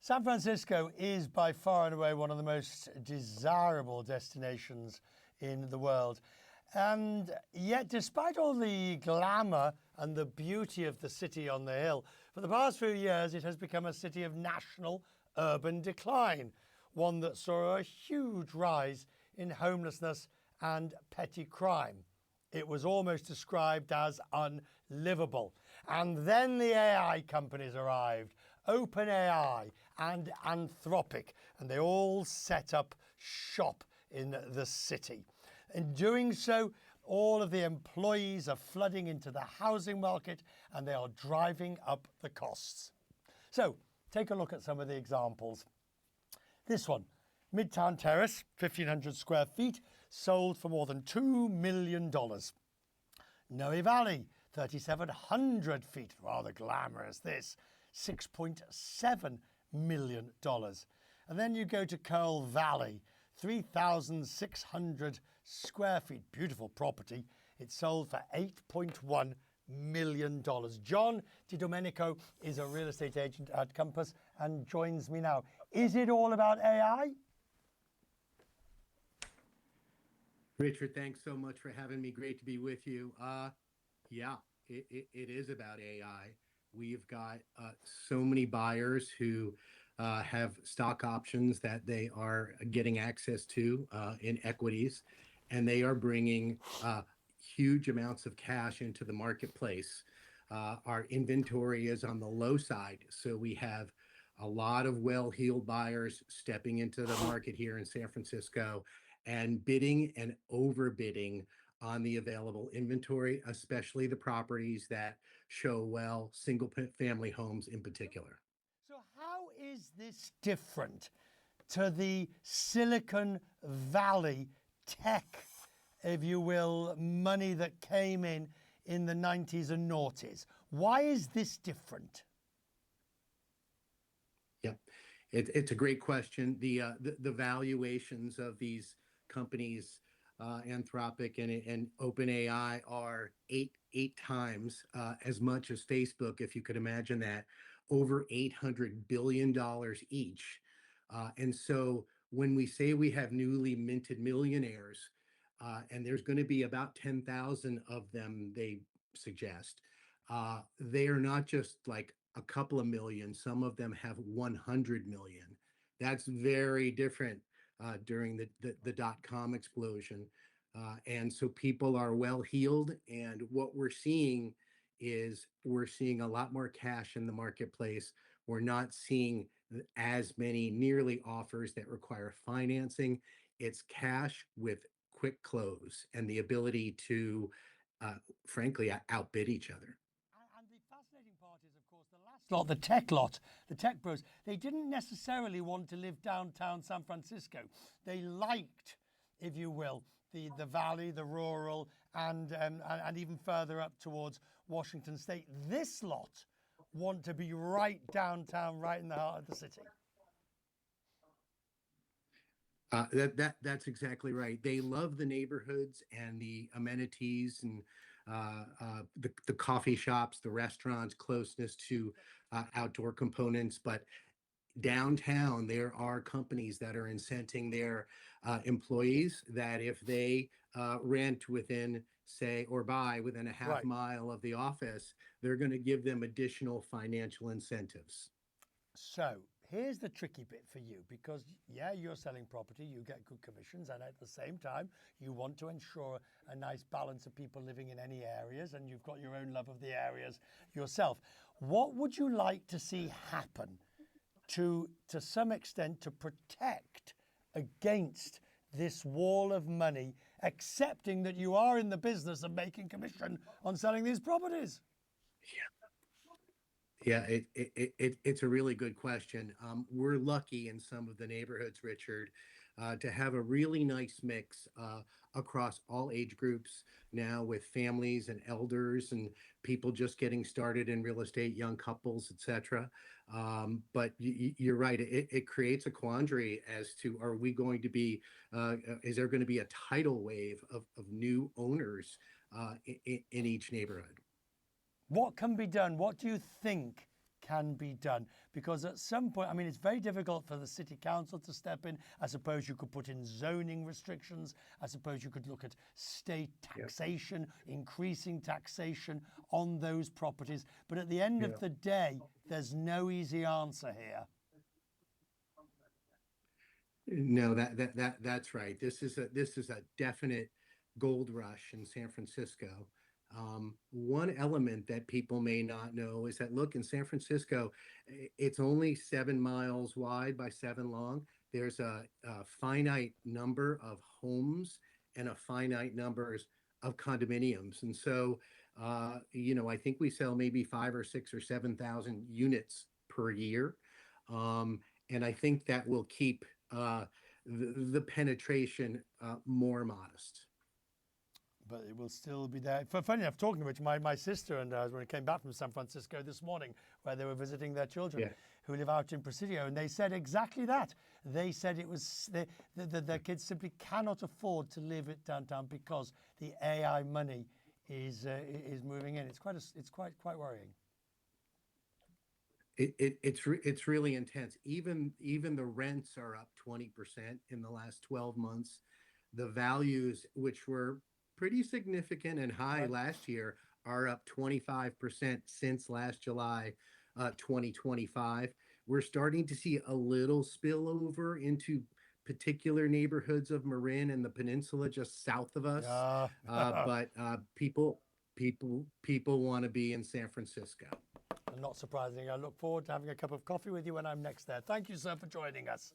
San Francisco is by far and away one of the most desirable destinations in the world. And yet, despite all the glamour and the beauty of the city on the hill, for the past few years, it has become a city of national urban decline, one that saw a huge rise in homelessness and petty crime. It was almost described as unlivable. And then the AI companies arrived, OpenAI and Anthropic, and they all set up shop in the city. In doing so, all of the employees are flooding into the housing market and they are driving up the costs. So take a look at some of the examples. This one, Midtown Terrace, 1,500 square feet, sold for more than $2 million. Noe Valley, 3,700 feet, rather glamorous this, $6.7 million. And then you go to Curl Valley, 3,600 square feet, beautiful property. It sold for $8.1 million. John DiDomenico is a real estate agent at Compass and joins me now. Is it all about AI? Richard, thanks so much for having me. Great to be with you. Yeah, it is about AI. We've got so many buyers who have stock options that they are getting access to in equities, and they are bringing huge amounts of cash into the marketplace. Our inventory is on the low side, so we have a lot of well-heeled buyers stepping into the market here in San Francisco and bidding and overbidding on the available inventory, especially the properties that show well, single family homes in particular. So how is this different to the Silicon Valley tech, if you will, money that came in the 90s and noughties? Why is this different? Yeah, it's a great question. The valuations of these companies, Anthropic and OpenAI, are eight times as much as Facebook, if you could imagine that, over $800 billion each. And so when we say we have newly minted millionaires, and there's going to be about 10,000 of them, they suggest, they are not just like a couple of million. Some of them have 100 million. That's very different during the dot-com explosion. And so people are well-heeled, and what we're seeing is we're seeing a lot more cash in the marketplace. We're not seeing as many nearly offers that require financing. It's cash with quick close and the ability to, frankly, outbid each other. And the fascinating part is, of course, the last lot, the tech bros, they didn't necessarily want to live downtown San Francisco. They liked, if you will, the valley, the rural, and even further up towards Washington State. This lot want to be right downtown, right in the heart of the city. That's exactly right. They love the neighborhoods and the amenities and the coffee shops, the restaurants, closeness to outdoor components. But downtown, there are companies that are incenting their employees that if they rent within, say, or buy within a half mile of the office, they're going to give them additional financial incentives. So here's the tricky bit for you, because yeah, you're selling property, you get good commissions, and at the same time, you want to ensure a nice balance of people living in any areas, and you've got your own love of the areas yourself. What would you like to see happen to some extent to protect against this wall of money, accepting that you are in the business of making commission on selling these properties? Yeah, it's a really good question. We're lucky in some of the neighborhoods, Richard, to have a really nice mix across all age groups now, with families and elders and people just getting started in real estate, young couples, etc. But you're right, it creates a quandary as to, are we going to be, is there going to be a tidal wave of new owners in each neighborhood? What can be done? What do you think can be done, because at some point, I mean, it's very difficult for the city council to step in. I suppose you could put in zoning restrictions. I suppose you could look at state taxation, increasing taxation on those properties. But at the end of the day, there's no easy answer here. No, that's right. This is a definite gold rush in San Francisco. One element that people may not know is that, look, in San Francisco, it's only 7 miles wide by 7 long. There's a finite number of homes and a finite numbers of condominiums. And so, I think we sell maybe 5 or 6 or 7,000 units per year. And I think that will keep the penetration more modest. But it will still be there. Funny enough, talking to which, my sister and when I came back from San Francisco this morning, where they were visiting their children who live out in Presidio, and they said exactly that. They said it was their kids simply cannot afford to live it downtown because the AI money is moving in. It's quite worrying. It's really intense. Even the rents are up 20% in the last 12 months. The values, which were pretty significant and high last year, are up 25% since last July 2025. We're starting to see a little spillover into particular neighborhoods of Marin and the peninsula just south of us. But people want to be in San Francisco. And not surprisingly, I look forward to having a cup of coffee with you when I'm next there. Thank you, sir, for joining us.